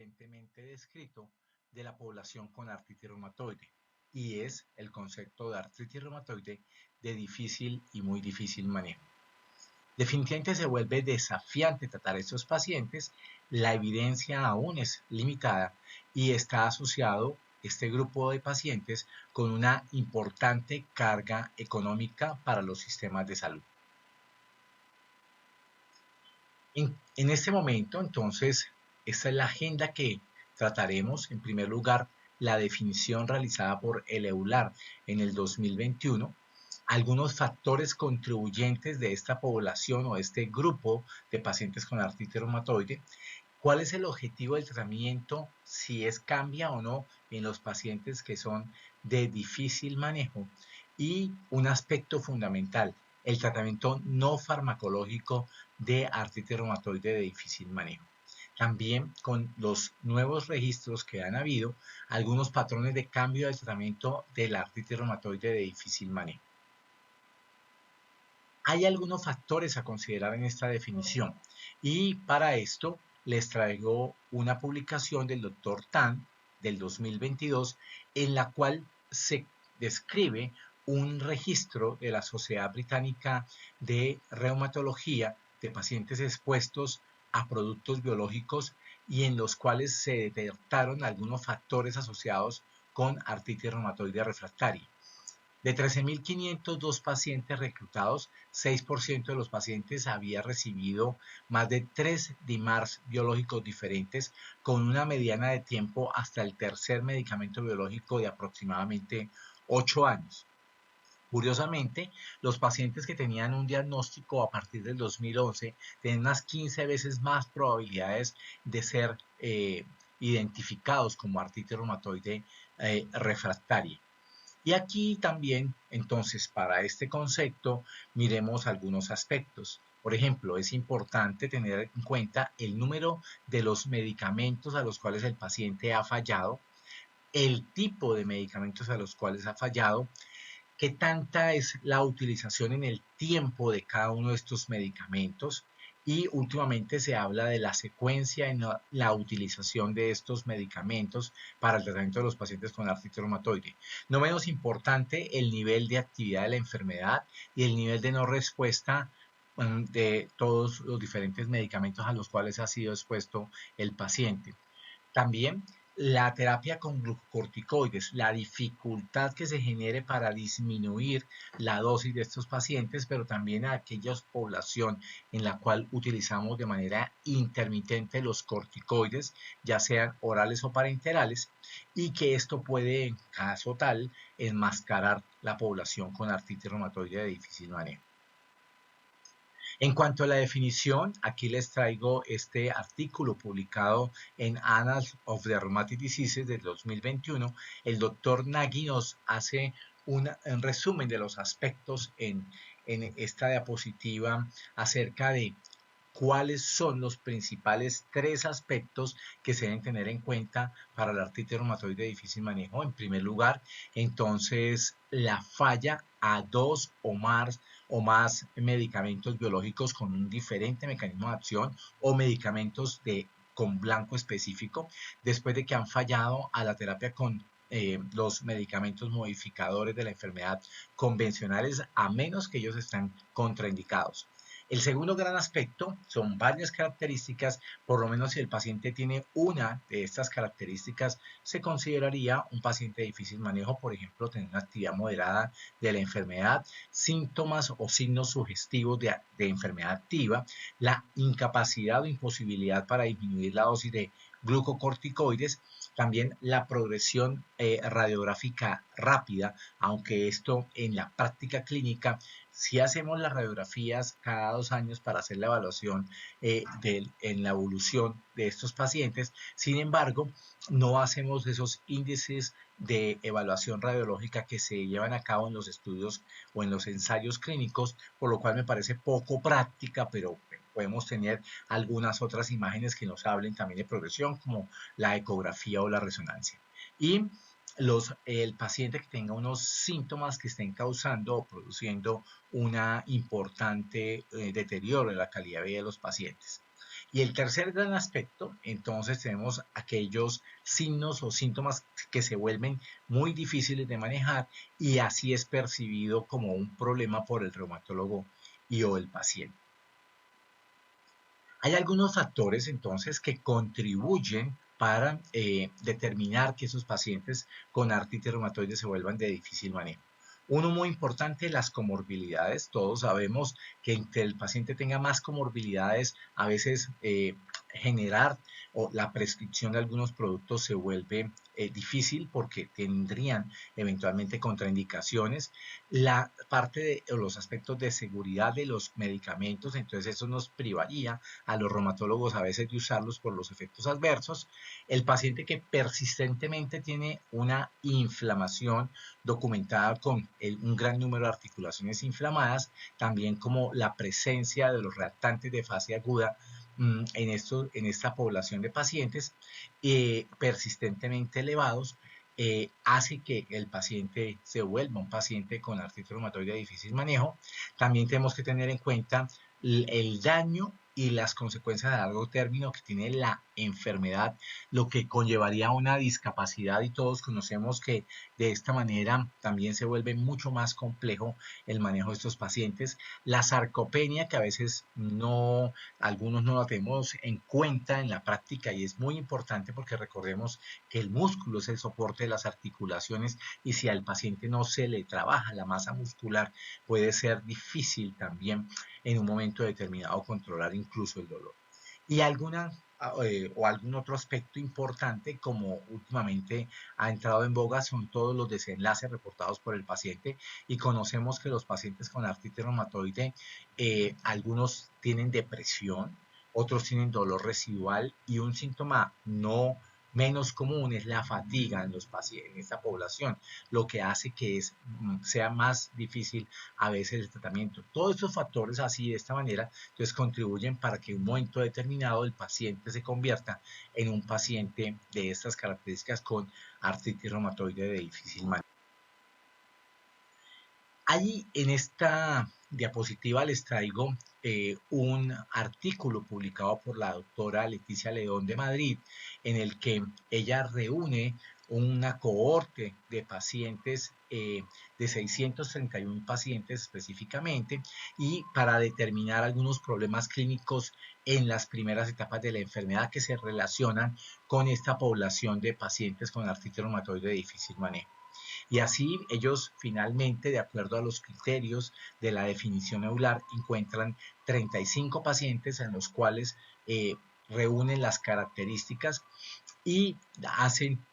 recientemente descrito de la población con artritis reumatoide y es el concepto de artritis reumatoide de difícil y muy difícil manejo. Definitivamente se vuelve desafiante tratar a estos pacientes, la evidencia aún es limitada y está asociado este grupo de pacientes con una importante carga económica para los sistemas de salud. En este momento, entonces, esta es la agenda que trataremos. En primer lugar, la definición realizada por el EULAR en el 2021, algunos factores contribuyentes de esta población o este grupo de pacientes con artritis reumatoide, cuál es el objetivo del tratamiento, si cambia o no en los pacientes que son de difícil manejo y un aspecto fundamental, el tratamiento no farmacológico de artritis reumatoide de difícil manejo. También con los nuevos registros que han habido, algunos patrones de cambio del tratamiento de la artritis reumatoide de difícil manejo. Hay algunos factores a considerar en esta definición y para esto les traigo una publicación del Dr. Tan del 2022 en la cual se describe un registro de la Sociedad Británica de Reumatología de pacientes expuestos a productos biológicos y en los cuales se detectaron algunos factores asociados con artritis reumatoide refractaria. De 13.502 pacientes reclutados, 6% de los pacientes había recibido más de 3 DIMARs biológicos diferentes, con una mediana de tiempo hasta el tercer medicamento biológico de aproximadamente 8 años. Curiosamente, los pacientes que tenían un diagnóstico a partir del 2011 tenían unas 15 veces más probabilidades de ser identificados como artritis reumatoide refractaria. Y aquí también, entonces, para este concepto, miremos algunos aspectos. Por ejemplo, es importante tener en cuenta el número de los medicamentos a los cuales el paciente ha fallado, el tipo de medicamentos a los cuales ha fallado, qué tanta es la utilización en el tiempo de cada uno de estos medicamentos, y últimamente se habla de la secuencia en la utilización de estos medicamentos para el tratamiento de los pacientes con artritis reumatoide. No menos importante, el nivel de actividad de la enfermedad y el nivel de no respuesta de todos los diferentes medicamentos a los cuales ha sido expuesto el paciente. También la terapia con glucocorticoides, la dificultad que se genere para disminuir la dosis de estos pacientes, pero también a aquella población en la cual utilizamos de manera intermitente los corticoides, ya sean orales o parenterales, y que esto puede, en caso tal, enmascarar la población con artritis reumatoide de difícil manejo. En cuanto a la definición, aquí les traigo este artículo publicado en Annals of the Rheumatic Diseases del 2021. El doctor Nagy nos hace un resumen de los aspectos en esta diapositiva acerca de cuáles son los principales 3 aspectos que se deben tener en cuenta para la artritis reumatoide de difícil manejo. En primer lugar, entonces, la falla a 2 o más medicamentos biológicos con un diferente mecanismo de acción o medicamentos con blanco específico, después de que han fallado a la terapia con los medicamentos modificadores de la enfermedad convencionales, a menos que ellos estén contraindicados. El segundo gran aspecto son varias características, por lo menos si el paciente tiene una de estas características, se consideraría un paciente de difícil manejo, por ejemplo, tener una actividad moderada de la enfermedad, síntomas o signos sugestivos de enfermedad activa, la incapacidad o imposibilidad para disminuir la dosis de glucocorticoides, también la progresión radiográfica rápida, aunque esto en la práctica clínica, si hacemos las radiografías cada 2 años para hacer la evaluación en la evolución de estos pacientes, sin embargo, no hacemos esos índices de evaluación radiológica que se llevan a cabo en los estudios o en los ensayos clínicos, por lo cual me parece poco práctica, pero podemos tener algunas otras imágenes que nos hablen también de progresión, como la ecografía o la resonancia. Y el paciente que tenga unos síntomas que estén causando o produciendo una importante deterioro en la calidad de vida de los pacientes. Y el tercer gran aspecto, entonces tenemos aquellos signos o síntomas que se vuelven muy difíciles de manejar y así es percibido como un problema por el reumatólogo y o el paciente. Hay algunos factores entonces que contribuyen para determinar que esos pacientes con artritis reumatoide se vuelvan de difícil manejo. Uno muy importante, las comorbilidades. Todos sabemos que entre el paciente tenga más comorbilidades, a veces generar o la prescripción de algunos productos se vuelve difícil porque tendrían eventualmente contraindicaciones. La parte de los aspectos de seguridad de los medicamentos, entonces eso nos privaría a los reumatólogos a veces de usarlos por los efectos adversos. El paciente que persistentemente tiene una inflamación documentada con un gran número de articulaciones inflamadas, también como la presencia de los reactantes de fase aguda en esta población de pacientes persistentemente elevados, hace que el paciente se vuelva un paciente con artritis reumatoide de difícil manejo. También tenemos que tener en cuenta el daño y las consecuencias a largo término que tiene la enfermedad, lo que conllevaría a una discapacidad y todos conocemos que de esta manera también se vuelve mucho más complejo el manejo de estos pacientes. La sarcopenia, que a veces no, algunos no la tenemos en cuenta en la práctica y es muy importante porque recordemos que el músculo es el soporte de las articulaciones y si al paciente no se le trabaja la masa muscular puede ser difícil también en un momento determinado controlar incluso el dolor. Y algún otro aspecto importante, como últimamente ha entrado en boga, son todos los desenlaces reportados por el paciente y conocemos que los pacientes con artritis reumatoide, algunos tienen depresión, otros tienen dolor residual y un síntoma no menos común es la fatiga en los pacientes, en esta población, lo que hace que sea más difícil a veces el tratamiento. Todos estos factores así de esta manera entonces contribuyen para que en un momento determinado el paciente se convierta en un paciente de estas características con artritis reumatoide de difícil manejo. Ahí en esta diapositiva les traigo un artículo publicado por la doctora Leticia León de Madrid, en el que ella reúne una cohorte de pacientes, de 631 pacientes específicamente, y para determinar algunos problemas clínicos en las primeras etapas de la enfermedad que se relacionan con esta población de pacientes con artritis reumatoide de difícil manejo. Y así ellos finalmente, de acuerdo a los criterios de la definición eular, encuentran 35 pacientes en los cuales reúnen las características y hacen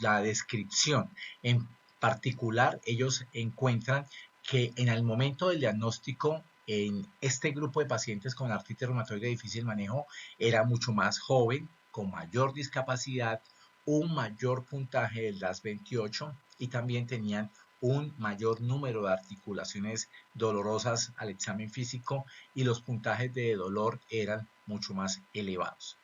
la descripción. En particular, ellos encuentran que en el momento del diagnóstico en este grupo de pacientes con artritis reumatoide de difícil manejo era mucho más joven, con mayor discapacidad, un mayor puntaje del DAS28 y también tenían un mayor número de articulaciones dolorosas al examen físico y los puntajes de dolor eran mucho más elevados.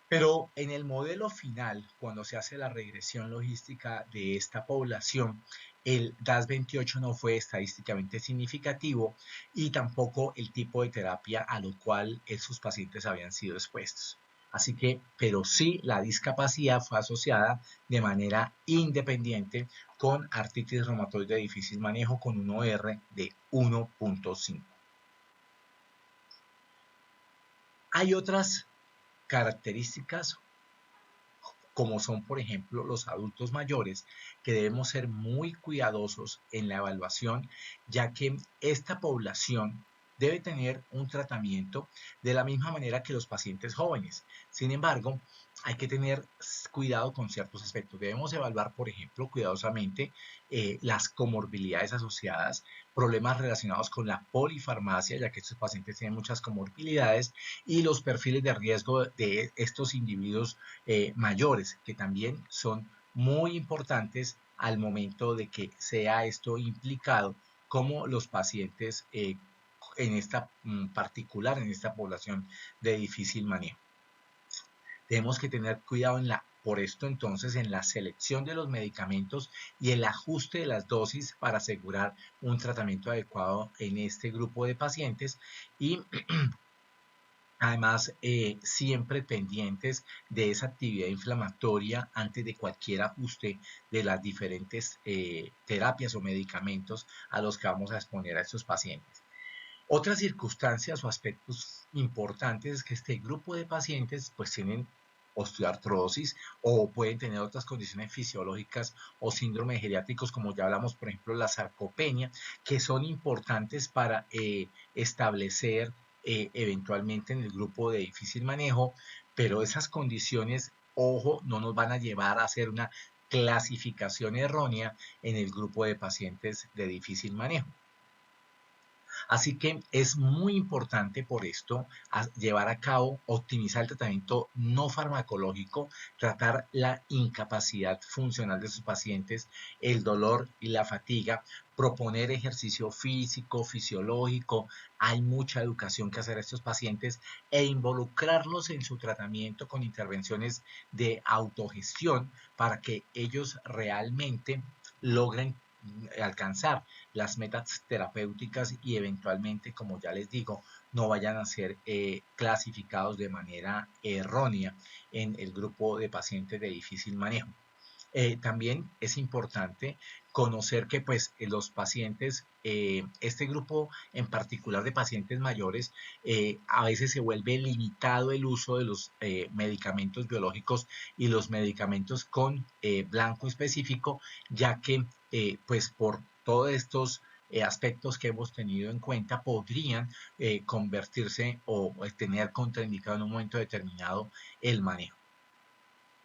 Pero en el modelo final, cuando se hace la regresión logística de esta población, el DAS28 no fue estadísticamente significativo y tampoco el tipo de terapia a lo cual sus pacientes habían sido expuestos. Así que, pero sí la discapacidad fue asociada de manera independiente con artritis reumatoide de difícil manejo con un OR de 1.5. Hay otras características como son por ejemplo los adultos mayores, que debemos ser muy cuidadosos en la evaluación, ya que esta población debe tener un tratamiento de la misma manera que los pacientes jóvenes. Sin embargo, hay que tener cuidado con ciertos aspectos. Debemos evaluar, por ejemplo, cuidadosamente las comorbilidades asociadas, problemas relacionados con la polifarmacia, ya que estos pacientes tienen muchas comorbilidades, y los perfiles de riesgo de estos individuos mayores, que también son muy importantes al momento de que sea esto implicado, como los pacientes en esta particular, en esta población de difícil manejo. Tenemos que tener cuidado por esto entonces en la selección de los medicamentos y el ajuste de las dosis para asegurar un tratamiento adecuado en este grupo de pacientes y Además, siempre pendientes de esa actividad inflamatoria antes de cualquier ajuste de las diferentes terapias o medicamentos a los que vamos a exponer a estos pacientes. Otras circunstancias o aspectos importantes es que este grupo de pacientes pues tienen osteoartrosis o pueden tener otras condiciones fisiológicas o síndromes geriátricos, como ya hablamos, por ejemplo, la sarcopenia, que son importantes para establecer eventualmente en el grupo de difícil manejo, pero esas condiciones, ojo, no nos van a llevar a hacer una clasificación errónea en el grupo de pacientes de difícil manejo. Así que es muy importante por esto llevar a cabo, optimizar el tratamiento no farmacológico, tratar la incapacidad funcional de sus pacientes, el dolor y la fatiga, proponer ejercicio físico, fisiológico, hay mucha educación que hacer a estos pacientes e involucrarlos en su tratamiento con intervenciones de autogestión para que ellos realmente logren alcanzar las metas terapéuticas y eventualmente, como ya les digo, no vayan a ser clasificados de manera errónea en el grupo de pacientes de difícil manejo. También es importante conocer que pues los pacientes, este grupo en particular de pacientes mayores, a veces se vuelve limitado el uso de los medicamentos biológicos y los medicamentos con blanco específico, ya que pues por todos estos aspectos que hemos tenido en cuenta podrían convertirse o tener contraindicado en un momento determinado el manejo.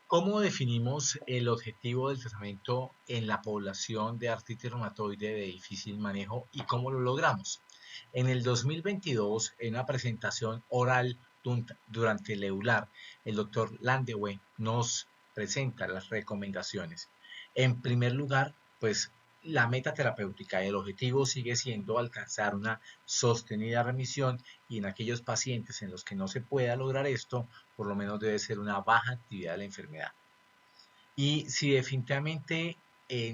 ¿Cómo definimos el objetivo del tratamiento en la población de artritis reumatoide de difícil manejo y cómo lo logramos? En el 2022, en una presentación oral durante el EULAR, el doctor Landwehr nos presenta las recomendaciones. En primer lugar, pues la meta terapéutica, el objetivo sigue siendo alcanzar una sostenida remisión y en aquellos pacientes en los que no se pueda lograr esto, por lo menos debe ser una baja actividad de la enfermedad. Y si definitivamente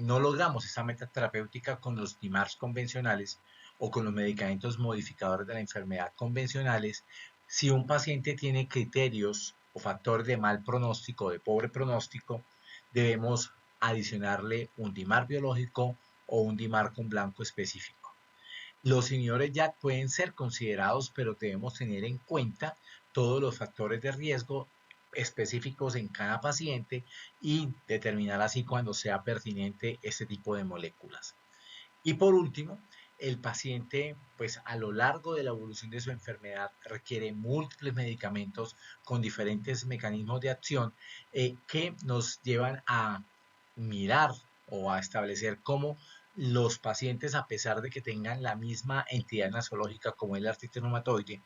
no logramos esa meta terapéutica con los DIMARS convencionales o con los medicamentos modificadores de la enfermedad convencionales, si un paciente tiene criterios o factores de mal pronóstico, de pobre pronóstico, debemos adicionarle un DIMAR biológico o un DIMAR con blanco específico. Los inhibidores JAK pueden ser considerados, pero debemos tener en cuenta todos los factores de riesgo específicos en cada paciente y determinar así cuando sea pertinente este tipo de moléculas. Y por último, el paciente, pues a lo largo de la evolución de su enfermedad, requiere múltiples medicamentos con diferentes mecanismos de acción que nos llevan a mirar o a establecer cómo los pacientes, a pesar de que tengan la misma entidad nasológica como el artritis reumatoide,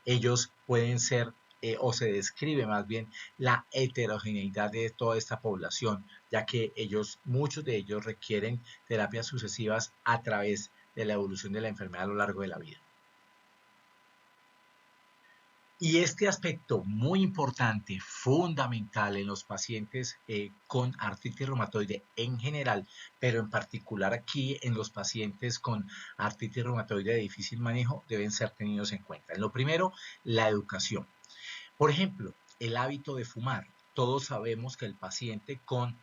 ellos pueden ser o se describe más bien la heterogeneidad de toda esta población, ya que muchos de ellos requieren terapias sucesivas a través de la evolución de la enfermedad a lo largo de la vida. Y este aspecto muy importante, fundamental en los pacientes con artritis reumatoide en general, pero en particular aquí en los pacientes con artritis reumatoide de difícil manejo, deben ser tenidos en cuenta. En lo primero, la educación. Por ejemplo, el hábito de fumar. Todos sabemos que el paciente con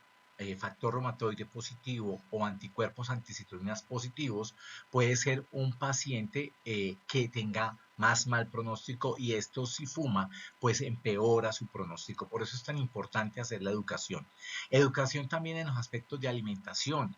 factor reumatoide positivo o anticuerpos anticitolinas positivos puede ser un paciente que tenga más mal pronóstico y esto si fuma pues empeora su pronóstico. Por eso es tan importante hacer la educación. Educación también en los aspectos de alimentación.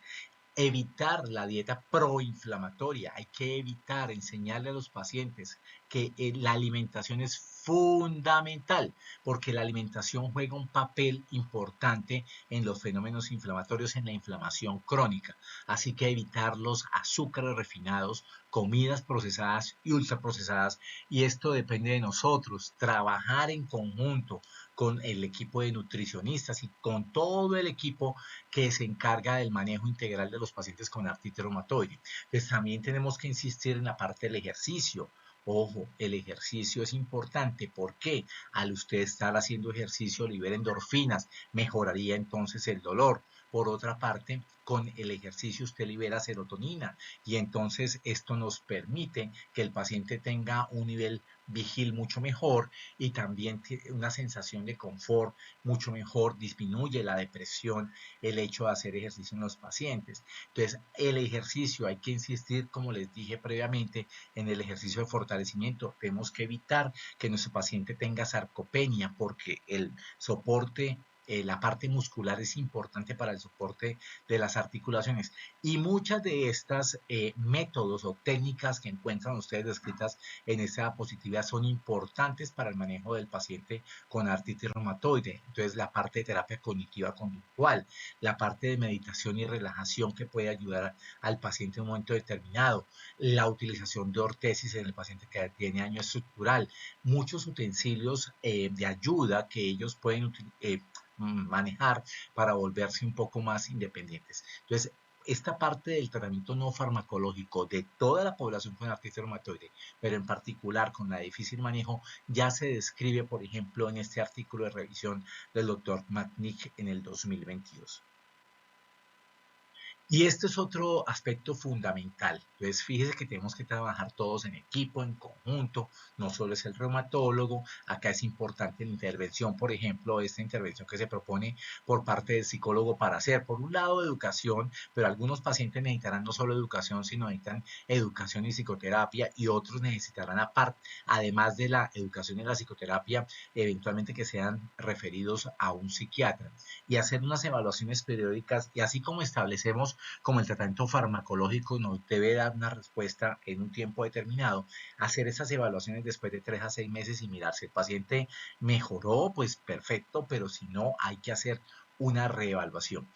Evitar la dieta proinflamatoria. Hay que evitar enseñarle a los pacientes que la alimentación es fundamental porque la alimentación juega un papel importante en los fenómenos inflamatorios, en la inflamación crónica. Así que evitar los azúcares refinados, comidas procesadas y ultraprocesadas. Y esto depende de nosotros, trabajar en conjunto con el equipo de nutricionistas y con todo el equipo que se encarga del manejo integral de los pacientes con artritis reumatoide. Pues también tenemos que insistir en la parte del ejercicio. Ojo, el ejercicio es importante. ¿Por qué? Al usted estar haciendo ejercicio libera endorfinas, mejoraría entonces el dolor. Por otra parte, con el ejercicio usted libera serotonina y entonces esto nos permite que el paciente tenga un nivel vigil mucho mejor y también una sensación de confort mucho mejor, disminuye la depresión, el hecho de hacer ejercicio en los pacientes. Entonces, el ejercicio, hay que insistir, como les dije previamente, en el ejercicio de fortalecimiento. Tenemos que evitar que nuestro paciente tenga sarcopenia porque el soporte la parte muscular es importante para el soporte de las articulaciones y muchas de estas métodos o técnicas que encuentran ustedes descritas en esta diapositiva son importantes para el manejo del paciente con artritis reumatoide. Entonces, la parte de terapia cognitiva conductual, la parte de meditación y relajación que puede ayudar al paciente en un momento determinado, la utilización de ortesis en el paciente que tiene daño estructural, muchos utensilios de ayuda que ellos pueden manejar para volverse un poco más independientes. Entonces, esta parte del tratamiento no farmacológico de toda la población con artritis reumatoide, pero en particular con la difícil manejo, ya se describe, por ejemplo, en este artículo de revisión del doctor McNick en el 2022. Y este es otro aspecto fundamental. Entonces, fíjese que tenemos que trabajar todos en equipo, en conjunto, no solo es el reumatólogo, acá es importante la intervención, por ejemplo, esta intervención que se propone por parte del psicólogo para hacer, por un lado, educación, pero algunos pacientes necesitarán no solo educación, sino necesitan educación y psicoterapia y otros necesitarán aparte, además de la educación y la psicoterapia, eventualmente que sean referidos a un psiquiatra y hacer unas evaluaciones periódicas y así como establecemos como el tratamiento farmacológico nos debe dar una respuesta en un tiempo determinado, hacer esas evaluaciones después de 3 a 6 meses y mirar si el paciente mejoró, pues perfecto, pero si no, hay que hacer una reevaluación.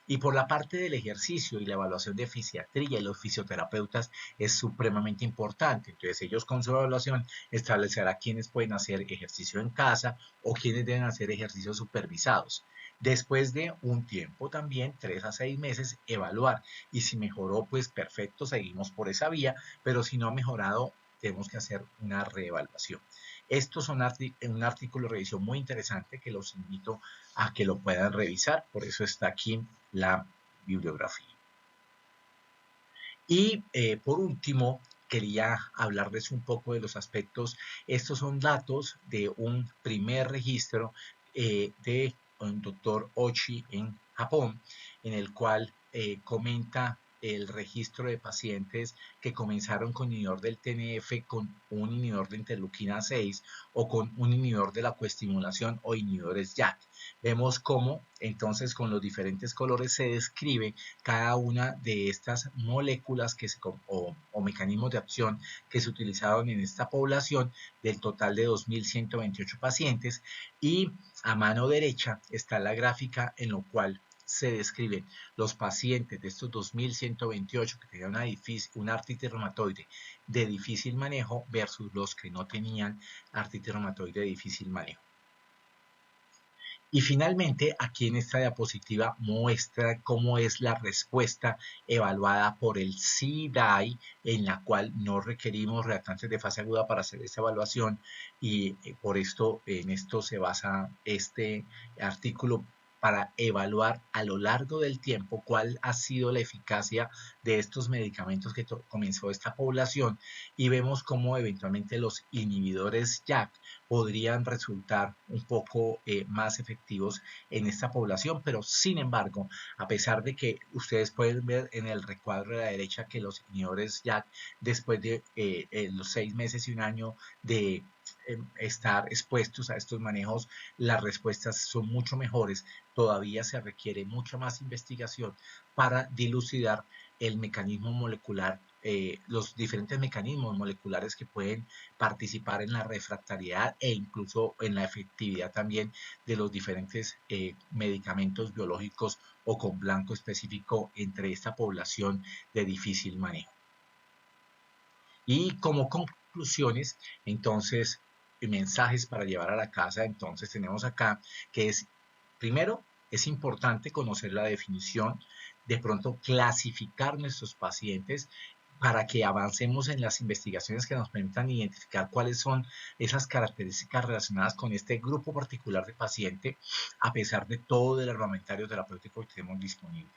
Y por la parte del ejercicio y la evaluación de fisiatría y los fisioterapeutas es supremamente importante. Entonces ellos con su evaluación establecerán quiénes pueden hacer ejercicio en casa o quiénes deben hacer ejercicios supervisados. Después de un tiempo también, 3 a 6 meses, evaluar. Y si mejoró, pues perfecto, seguimos por esa vía, pero si no ha mejorado, tenemos que hacer una reevaluación. Estos son un artículo de revisión muy interesante que los invito a que lo puedan revisar, por eso está aquí la bibliografía. Y por último, quería hablarles un poco de los aspectos. Estos son datos de un primer registro de un doctor Ochi en Japón, en el cual comenta el registro de pacientes que comenzaron con inhibidor del TNF con un inhibidor de interleuquina 6 o con un inhibidor de la coestimulación o inhibidores JAK. Vemos cómo entonces con los diferentes colores se describe cada una de estas moléculas que o mecanismos de acción que se utilizaron en esta población del total de 2.128 pacientes y a mano derecha está la gráfica en lo cual se describen los pacientes de estos 2.128 que tenían una artritis reumatoide de difícil manejo versus los que no tenían artritis reumatoide de difícil manejo. Y finalmente, aquí en esta diapositiva muestra cómo es la respuesta evaluada por el CDAI, en la cual no requerimos reactantes de fase aguda para hacer esta evaluación y por esto en esto se basa este artículo para evaluar a lo largo del tiempo cuál ha sido la eficacia de estos medicamentos que comenzó esta población y vemos cómo eventualmente los inhibidores JAK podrían resultar un poco más efectivos en esta población, pero sin embargo, a pesar de que ustedes pueden ver en el recuadro de la derecha que los inhibidores JAK después de los 6 meses y un año de estar expuestos a estos manejos, las respuestas son mucho mejores. Todavía se requiere mucha más investigación para dilucidar el mecanismo molecular, los diferentes mecanismos moleculares que pueden participar en la refractariedad e incluso en la efectividad también de los diferentes medicamentos biológicos o con blanco específico entre esta población de difícil manejo. Y como conclusiones, entonces, mensajes para llevar a la casa, entonces tenemos acá que es, primero, es importante conocer la definición, de pronto clasificar nuestros pacientes para que avancemos en las investigaciones que nos permitan identificar cuáles son esas características relacionadas con este grupo particular de paciente, a pesar de todo el armamentario terapéutico que tenemos disponible.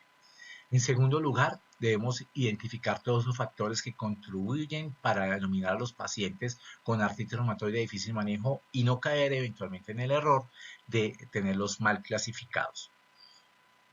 En segundo lugar, debemos identificar todos los factores que contribuyen para denominar a los pacientes con artritis reumatoide de difícil manejo y no caer eventualmente en el error de tenerlos mal clasificados.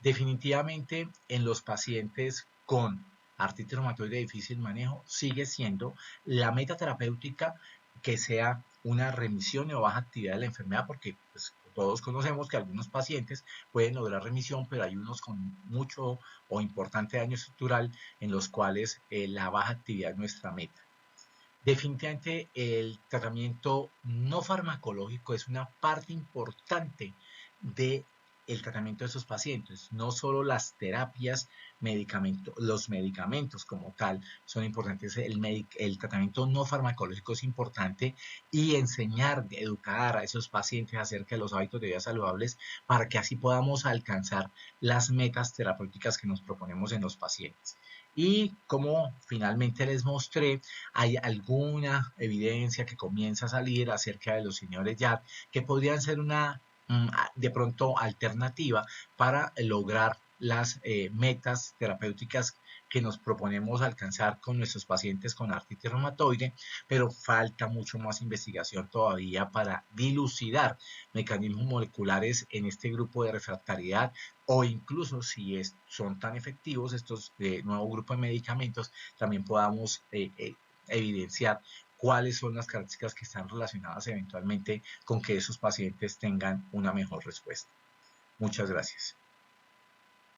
Definitivamente, en los pacientes con artritis reumatoide de difícil manejo sigue siendo la meta terapéutica que sea una remisión o baja actividad de la enfermedad, porque pues, todos conocemos que algunos pacientes pueden lograr remisión, pero hay unos con mucho o importante daño estructural en los cuales la baja actividad es nuestra meta. Definitivamente el tratamiento no farmacológico es una parte importante de el tratamiento de esos pacientes. No solo las terapias, los medicamentos como tal son importantes, el tratamiento no farmacológico es importante y enseñar, educar a esos pacientes acerca de los hábitos de vida saludables para que así podamos alcanzar las metas terapéuticas que nos proponemos en los pacientes. Y como finalmente les mostré, hay alguna evidencia que comienza a salir acerca de los señores YAD que podrían ser una de pronto alternativa para lograr las metas terapéuticas que nos proponemos alcanzar con nuestros pacientes con artritis reumatoide, pero falta mucho más investigación todavía para dilucidar mecanismos moleculares en este grupo de refractariedad o incluso si son tan efectivos estos nuevos grupos de medicamentos, también podamos evidenciar cuáles son las características que están relacionadas eventualmente con que esos pacientes tengan una mejor respuesta. Muchas gracias.